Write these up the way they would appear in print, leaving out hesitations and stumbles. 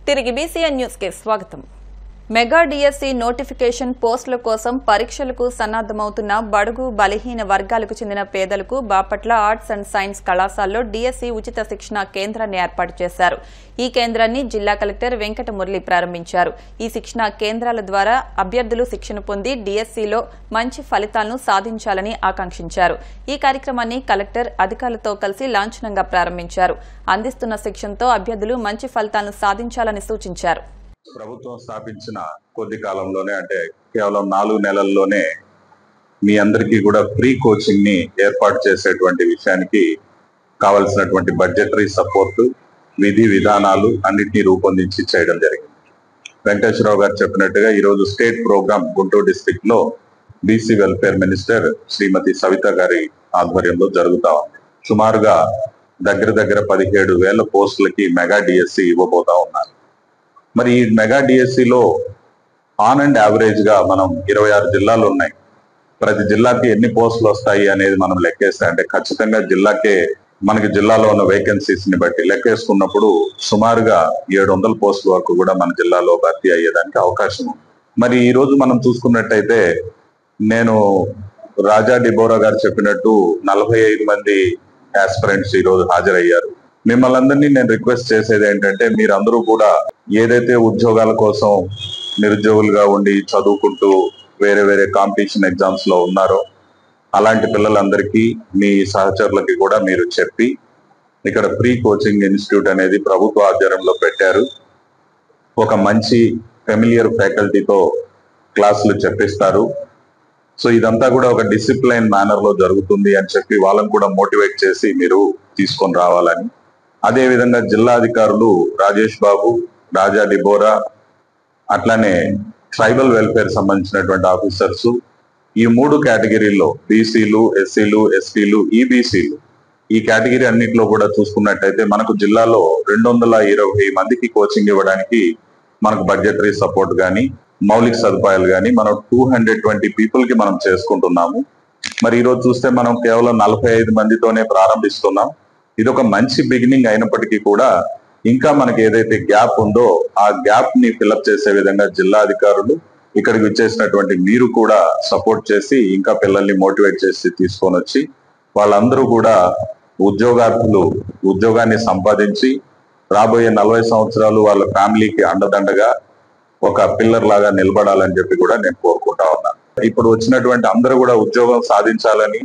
తిరిగి BCN news కి స్వాగతం. మెగా డిఎస్సి నోటిఫికేషన్ పోస్టుల కోసం పరీక్షలకు సన్నద్దమవుతున్న బడుగు బలహీన వర్గాలకు చెందిన పేదలకు బాపట్ల ఆర్ట్స్ అండ్ సైన్స్ కళాశాలలో డిఎస్సి ఉచిత శిక్షణ కేంద్రాన్ని ఏర్పాటు చేశారు. ఈ కేంద్రాన్ని జిల్లా కలెక్టర్ వెంకట మురళి ప్రారంభించారు. ఈ శిక్షణ కేంద్రాల ద్వారా అభ్యర్థులు శిక్షణ పొంది డిఎస్సిలో మంచి ఫలితాలను సాధించాలని ఆకాంక్షించారు. ఈ కార్యక్రమాన్ని కలెక్టర్ అధికారులతో కలిసి లాంఛనంగా ప్రారంభించారు. అందిస్తున్న శిక్షణతో అభ్యర్థులు మంచి ఫలితాలను సాధించాలని సూచించారు. ప్రభుత్వం స్థాపించిన కొద్ది కాలంలోనే అంటే కేవలం 4 నెలల్లోనే మీ అందరికీ కూడా ఫ్రీ కోచింగ్ ని ఏర్పాటు చేసేటువంటి విషయానికి కావలసినటువంటి బడ్జెటరీ సపోర్టు, విధి విధానాలు అన్నిటినీ రూపొందించి చేయడం జరిగింది. వెంకటేశ్వరరావు గారు చెప్పినట్టుగా ఈరోజు స్టేట్ ప్రోగ్రామ్ గుంటూరు డిస్ట్రిక్ట్ లో బీసీ వెల్ఫేర్ మినిస్టర్ శ్రీమతి సవిత గారి ఆధ్వర్యంలో జరుగుతా ఉంది. సుమారుగా దగ్గర 17,000 పోస్టులకి మెగా డిఎస్సి ఇవ్వబోతా ఉన్నారు. మరి ఈ మెగా డిఎస్సిలో ఆన్ అండ్ యావరేజ్ గా మనం 26 జిల్లాలు ఉన్నాయి. ప్రతి జిల్లాకి ఎన్ని పోస్టులు వస్తాయి అనేది మనం లెక్కేస్తే అంటే ఖచ్చితంగా జిల్లాకే మనకి జిల్లాలో ఉన్న వేకెన్సీస్ ని బట్టి లెక్కేసుకున్నప్పుడు సుమారుగా 700 పోస్టుల వరకు కూడా మన జిల్లాలో భర్తీ అయ్యేదానికి అవకాశం ఉంది. మరి ఈ రోజు మనం చూసుకున్నట్టయితే నేను రాజా డిబోరా గారు చెప్పినట్టు 45 మంది ఆస్పిరెంట్స్ ఈ రోజు హాజరయ్యారు. మిమ్మల్ని అందరినీ నేను రిక్వెస్ట్ చేసేది ఏంటంటే మీరందరూ కూడా ఏదైతే ఉద్యోగాల కోసం నిరుద్యోగులుగా ఉండి చదువుకుంటూ వేరే కాంపిటీషన్ ఎగ్జామ్స్ లో ఉన్నారో అలాంటి పిల్లలందరికీ మీ సహచరులకి కూడా మీరు చెప్పి ఇక్కడ ఫ్రీ కోచింగ్ ఇన్స్టిట్యూట్ అనేది ప్రభుత్వ ఆధ్వర్యంలో పెట్టారు. ఒక మంచి ఫెమిలియర్ ఫ్యాకల్టీతో క్లాసులు చెప్పిస్తారు. సో ఇదంతా కూడా ఒక డిసిప్లైన్ మేనర్ లో జరుగుతుంది అని చెప్పి వాళ్ళని కూడా మోటివేట్ చేసి మీరు తీసుకొని రావాలని, అదే విధంగా జిల్లా అధికారులు రాజేష్ బాబు, రాజా డిబోరా, అట్లానే ట్రైబల్ వెల్ఫేర్ సంబంధించినటువంటి ఆఫీసర్స్ ఈ 3 కేటగిరీల్లో బీసీలు, ఎస్సీలు, ఎస్టీలు, ఈబీసీలు ఈ కేటగిరీ అన్నింటిలో కూడా చూసుకున్నట్టయితే మనకు జిల్లాలో 220 మందికి కోచింగ్ ఇవ్వడానికి మనకు బడ్జెటరీ సపోర్ట్ కానీ మౌలిక సదుపాయాలు కానీ మనం 220 పీపుల్ కి మనం చేసుకుంటున్నాము. మరి ఈరోజు చూస్తే మనం కేవలం 45 మందితోనే ప్రారంభిస్తున్నాం. ఇది ఒక మంచి బిగినింగ్ అయినప్పటికీ కూడా ఇంకా మనకి ఏదైతే గ్యాప్ ఉందో ఆ గ్యాప్ ని ఫిల్అప్ చేసే విధంగా జిల్లా అధికారులు ఇక్కడికి వచ్చేసినటువంటి మీరు కూడా సపోర్ట్ చేసి ఇంకా పిల్లల్ని మోటివేట్ చేసి తీసుకొని వచ్చి వాళ్ళందరూ కూడా ఉద్యోగార్థులు ఉద్యోగాన్ని సంపాదించి రాబోయే 40 సంవత్సరాలు వాళ్ళ ఫ్యామిలీకి అండదండగా ఒక పిల్లర్ లాగా నిలబడాలని చెప్పి కూడా నేను కోరుకుంటా ఉన్నాను. ఇప్పుడు వచ్చినటువంటి అందరూ కూడా ఉద్యోగం సాధించాలని,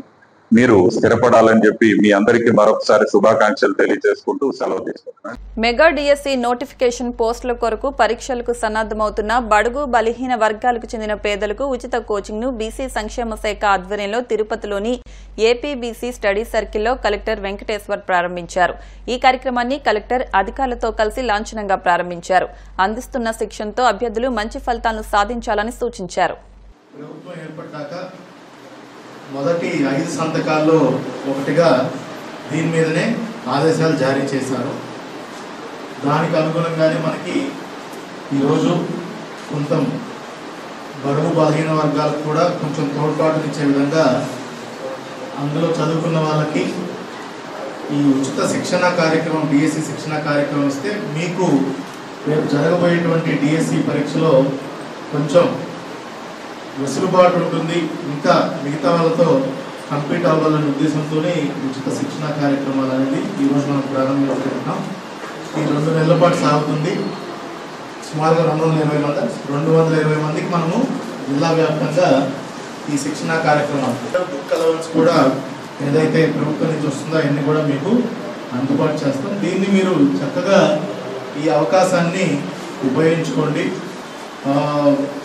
మీరు స్థిరపడాలని చెప్పి మీ అందరికీ మరొకసారి శుభాకాంక్షలు తెలియజేసుకుంటూ సెలవు తీసుకుంటున్నాను. మెగా డిఎస్సి నోటిఫికేషన్ పోస్టుల కొరకు పరీక్షలకు సన్నద్దమవుతున్న బడుగు బలహీన వర్గాలకు చెందిన పేదలకు ఉచిత కోచింగ్ ను బీసీ సంక్షేమ శాఖ ఆధ్వర్యంలో తిరుపతిలోని ఏపీబీసీ స్టడీ సర్కిల్లో కలెక్టర్ వెంకటేశ్వర్ ప్రారంభించారు. ఈ కార్యక్రమాన్ని కలెక్టర్ అధికారులతో కలిసి లాంఛనంగా ప్రారంభించారు. అందిస్తున్న శిక్షణతో అభ్యర్థులు మంచి ఫలితాలను సాధించాలని సూచించారు. మొదటి 5 సంతకాల్లో ఒకటిగా దీని మీదనే ఆదేశాలు జారీ చేశారు. దానికి అనుగుణంగానే మనకి ఈరోజు కొంత బడుగు బలహీన వర్గాలకు కూడా కొంచెం తోడ్పాటునిచ్చే విధంగా అందులో చదువుకున్న వాళ్ళకి ఈ ఉచిత శిక్షణ కార్యక్రమం డిఎస్సి శిక్షణ కార్యక్రమం ఇస్తే మీకు రేపు జరగబోయేటువంటి డిఎస్సి పరీక్షలో కొంచెం వెసులుబాటు ఉంటుంది, ఇంకా మిగతా వాళ్ళతో కంప్లీట్ అవ్వాలనే ఉద్దేశంతో ఉచిత శిక్షణ కార్యక్రమాలు అనేది ఈరోజు మనం ప్రారంభించుకుంటున్నాం. ఈ 2 నెలల పాటు సాగుతుంది. సుమారుగా 220 మందికి మనము జిల్లా వ్యాప్తంగా ఈ శిక్షణ కార్యక్రమాలు బుక్ అలవెన్స్ కూడా ఏదైతే ప్రభుత్వం నుంచి వస్తుందో అవన్నీ కూడా మీకు అందుబాటు చేస్తాం. దీన్ని మీరు చక్కగా ఈ అవకాశాన్ని ఉపయోగించుకోండి.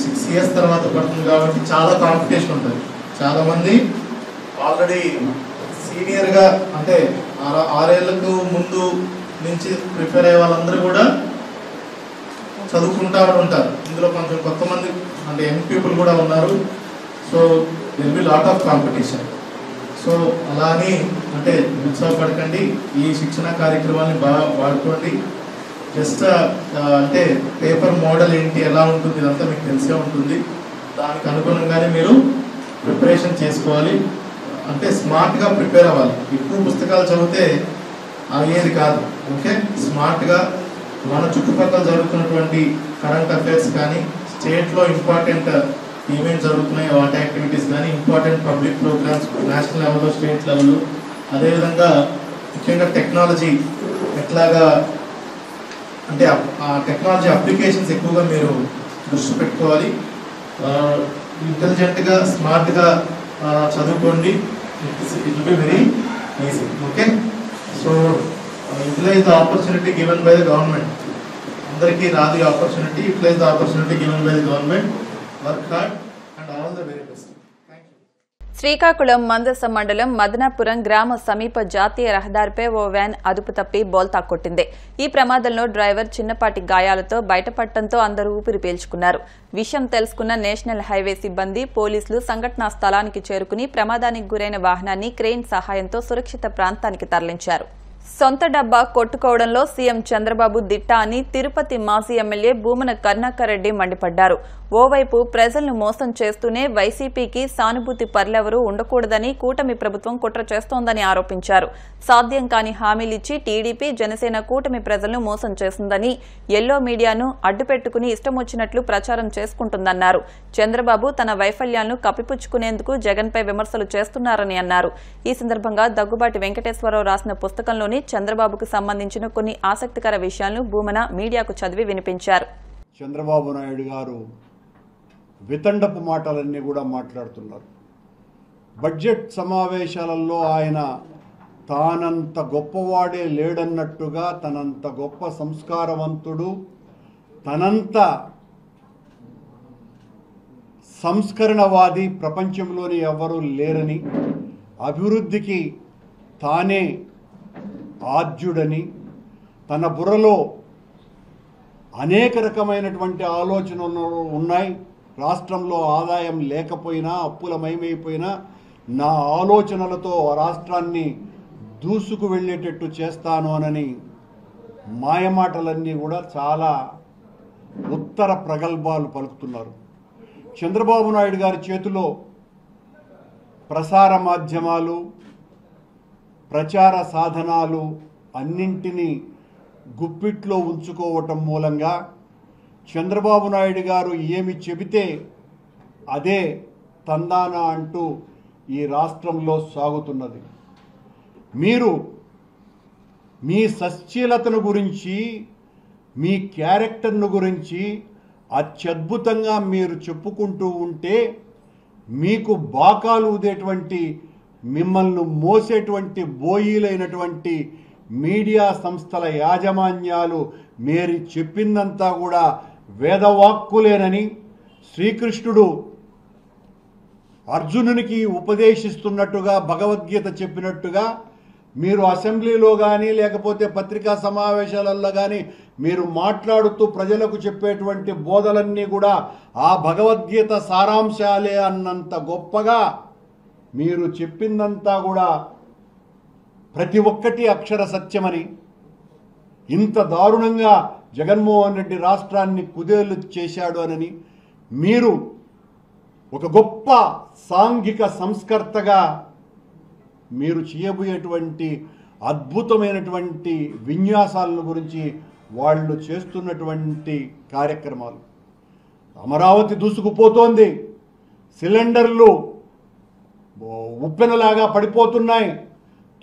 6 ఇయర్స్ తర్వాత పడుతుంది కాబట్టి చాలా కాంపిటీషన్ ఉంటుంది. చాలామంది ఆల్రెడీ సీనియర్గా అంటే 6 ఏళ్లకు ముందు నుంచి ప్రిపేర్ అయ్యే వాళ్ళందరూ కూడా చదువుకుంటా ఉంటారు. ఇందులో కొంచెం కొత్త మంది అంటే యంగ్ పీపుల్ కూడా ఉన్నారు. So there will lot of competition. So అలా అని అంటే నిరుత్సాహపడకండి. ఈ శిక్షణ కార్యక్రమాన్ని బాగా వాడుకోండి. జస్ట్ అంటే పేపర్ మోడల్ ఏంటి, ఎలా ఉంటుంది ఇదంతా మీకు తెలిసే ఉంటుంది. దానికి అనుగుణంగానే మీరు ప్రిపరేషన్ చేసుకోవాలి. అంటే స్మార్ట్గా ప్రిపేర్ అవ్వాలి. ఎక్కువ పుస్తకాలు చదివితే అయ్యేది కాదు. ఓకే, స్మార్ట్గా మన చుట్టుపక్కల జరుగుతున్నటువంటి జరిగేటువంటి కరెంట్ అఫైర్స్ కానీ, స్టేట్లో ఇంపార్టెంట్ ఈవెంట్స్ జరుగుతున్నాయి వాటి యాక్టివిటీస్ కానీ, ఇంపార్టెంట్ పబ్లిక్ ప్రోగ్రామ్స్ నేషనల్ లెవెల్లో, స్టేట్ లెవెల్లో, అదేవిధంగా ముఖ్యంగా టెక్నాలజీ ఎట్లాగా అంటే ఆ టెక్నాలజీ అప్లికేషన్స్ ఎక్కువగా మీరు దృష్టి పెట్టుకోవాలి. ఇంటెలిజెంట్గా, స్మార్ట్గా చదువుకోండి. It will be very easy. Okay, so utilise the opportunity given by the government. అందరికీ రాదు ఈ opportunity. Utilise the opportunity given by the government. Work hard and all the very best. Srikakulam Mandasa మండలం మదనాపురం గ్రామ సమీప జాతీయ రహదారిపై ఓ వ్యాన్ అదుపు తప్పి బోల్తా కొట్టింది. ఈ ప్రమాదంలో డ్రైవర్ చిన్నపాటి గాయాలతో బయటపడటంతో అందరూ ఊపిరి పీల్చుకున్నారు. విషయం తెలుసుకున్న నేషనల్ హైవే సిబ్బంది, పోలీసులు సంఘటనా స్థలానికి చేరుకుని ప్రమాదానికి గురైన వాహనాన్ని క్రేన్ సహాయంతో సురక్షిత ప్రాంతానికి తరలించారు. సొంత డబ్బా కొట్టుకోవడంలో సీఎం చంద్రబాబు దిట్ట అని తిరుపతి మాజీ ఎమ్మెల్యే భూమన కరుణాకర్ రెడ్డి మండిపడ్డారు. ఓవైపు ప్రజలను మోసం చేస్తూనే వైసీపీకి సానుభూతి పరులెవరూ ఉండకూడదని కూటమి ప్రభుత్వం కుట్ర చేస్తోందని ఆరోపించారు. సాధ్యం కాని హామీలిచ్చి టీడీపీ, జనసేన కూటమి ప్రజలను మోసం చేసిందని, ఎల్లో మీడియాను అడ్డుపెట్టుకుని ఇష్టమొచ్చినట్లు ప్రచారం చేసుకుంటుందన్నారు. చంద్రబాబు తన వైఫల్యాలను కప్పిపుచ్చుకునేందుకు జగన్పై విమర్శలు చేస్తున్నారని అన్నారు. ఈ సందర్భంగా దగ్గుబాటి వెంకటేశ్వరరావు రాసిన పుస్తకంలోని చంద్రబాబుకు సంబంధించిన కొన్ని ఆసక్తికర విషయాలను భూమన మీడియాకు చదివి వినిపించారు. చంద్రబాబు నాయుడు గారు వితండపు మాటలన్నీ కూడా మాట్లాడుతున్నారు. బడ్జెట్ సమావేశాలలో ఆయన తానంత గొప్పవాడే లేడన్నట్టుగా, తనంత గొప్ప సంస్కారవంతుడు, తనంత సంస్కరణవాది ప్రపంచంలోని ఎవరూ లేరని, అభివృద్ధికి తానే ఆద్యుడని, తన బుర్రలో అనేక రకమైనటువంటి ఆలోచనలు ఉన్నాయి. రాష్ట్రంలో ఆదాయం లేకపోయినా, అప్పులమయమైపోయినా నా ఆలోచనలతో రాష్ట్రాన్ని దూసుకు వెళ్ళేటట్టు చేస్తాను అనని మాయమాటలన్నీ కూడా చాలా ఉత్తర ప్రగల్భాలు పలుకుతున్నారు. చంద్రబాబు నాయుడు గారి చేతిలో ప్రసార మాధ్యమాలు, ప్రచార సాధనాలు అన్నింటినీ గుప్పిట్లో ఉంచుకోవటం మూలంగా చంద్రబాబు నాయుడు గారు ఏమి చెబితే అదే తందానా అంటూ ఈ రాష్ట్రంలో సాగుతున్నది. మీరు మీ సశ్చీలతను గురించి, మీ క్యారెక్టర్ను గురించి అత్యద్భుతంగా మీరు చెప్పుకుంటూ ఉంటే, మీకు బాకాలు ఊదేటువంటి, మిమ్మల్ని మోసేటువంటి బోయీలైనటువంటి మీడియా సంస్థల యాజమాన్యాలు మీరు చెప్పిందంతా కూడా వేదవాక్కులేనని, శ్రీకృష్ణుడు అర్జునునికి ఉపదేశిస్తున్నట్టుగా, భగవద్గీత చెప్పినట్టుగా మీరు అసెంబ్లీలో కానీ లేకపోతే పత్రికా సమావేశాలలో కానీ మీరు మాట్లాడుతూ ప్రజలకు చెప్పేటువంటి బోధలన్నీ కూడా ఆ భగవద్గీత సారాంశాలే అన్నంత గొప్పగా మీరు చెప్పిందంతా కూడా ప్రతి ఒక్కటి అక్షర సత్యమని, ఇంత దారుణంగా జగన్మోహన్ రెడ్డి రాష్ట్రాన్ని కుదేలు చేశాడు అని, మీరు ఒక గొప్ప సాంఘిక సంస్కర్తగా మీరు చేయబోయేటువంటి అద్భుతమైనటువంటి విన్యాసాలను గురించి వాళ్ళు చేస్తున్నటువంటి కార్యక్రమాలు. అమరావతి దూసుకుపోతోంది, సిలిండర్లు ఉప్పెనలాగా పడిపోతున్నాయి,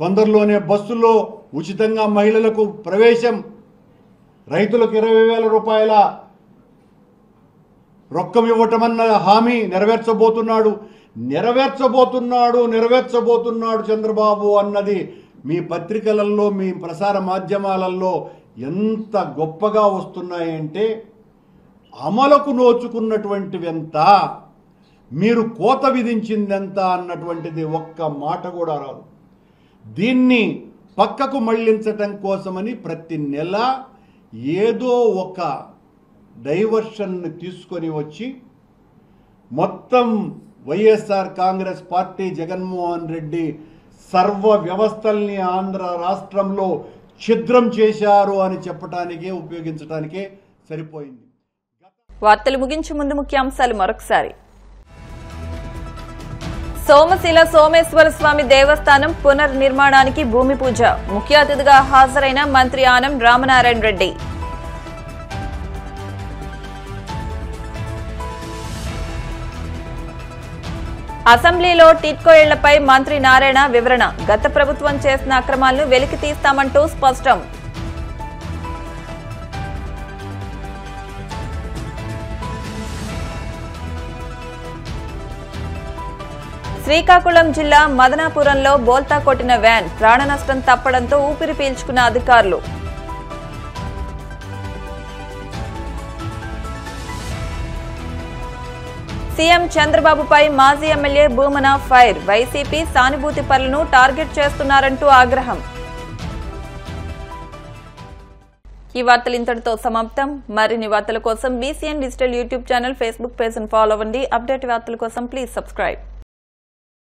తొందరలోనే బస్సుల్లో ఉచితంగా మహిళలకు ప్రవేశం, రైతులకు 20,000 రూపాయల రొక్కం ఇవ్వటమన్న హామీ నెరవేర్చబోతున్నాడు చంద్రబాబు అన్నది మీ పత్రికలలో, మీ ప్రసార మాధ్యమాలలో ఎంత గొప్పగా వస్తున్నాయంటే, అమలుకు నోచుకున్నటువంటివి ఎంత, మీరు కోత విధించిందెంత అన్నటువంటిది ఒక్క మాట కూడా రాదు. దీన్ని పక్కకు మళ్లించటం కోసమని ప్రతి నెల ఏదో ఒక డైవర్షన్ని తీసుకొని వచ్చి మొత్తం వైఎస్ఆర్ కాంగ్రెస్ పార్టీ, జగన్మోహన్ రెడ్డి సర్వ వ్యవస్థల్ని ఆంధ్ర రాష్ట్రంలో ఛిద్రం చేశారు అని చెప్పడానికే, ఉపయోగించడానికే సరిపోయింది. వార్తలు ముగించే ముందు ముఖ్యాంశాలు మరొకసారి. సోమశిల సోమేశ్వర స్వామి దేవస్థానం పునర్నిర్మాణానికి భూమి పూజ. ముఖ్య అతిథిగా హాజరైన మంత్రి ఆనం రామనారాయణ రెడ్డి. అసెంబ్లీలో టిట్కో ఇళ్లపై మంత్రి నారాయణ వివరణ. గత ప్రభుత్వం చేసిన అక్రమాలను వెలికి తీస్తామంటూ స్పష్టం. శ్రీకాకుళం జిల్లా మదనాపురంలో బోల్తా కొట్టిన వ్యాన్. ప్రాణ నష్టం తప్పడంతో ఊపిరి పీల్చుకున్న అధికారులు. సీఎం చంద్రబాబుపై మాజీ ఎమ్మెల్యే భూమన ఫైర్. వైసీపీ సానుభూతి పరులను టార్గెట్ చేస్తున్నారంటూ ఆగ్రహం. ఈ వార్తలు ఇంతటితో సమాప్తం. మరిన్ని వార్తల కోసం BCN digital YouTube channel, Facebook page follow అవ్వండి. అప్డేట్ వార్తల కోసం ప్లీజ్ సబ్స్క్రైబ్.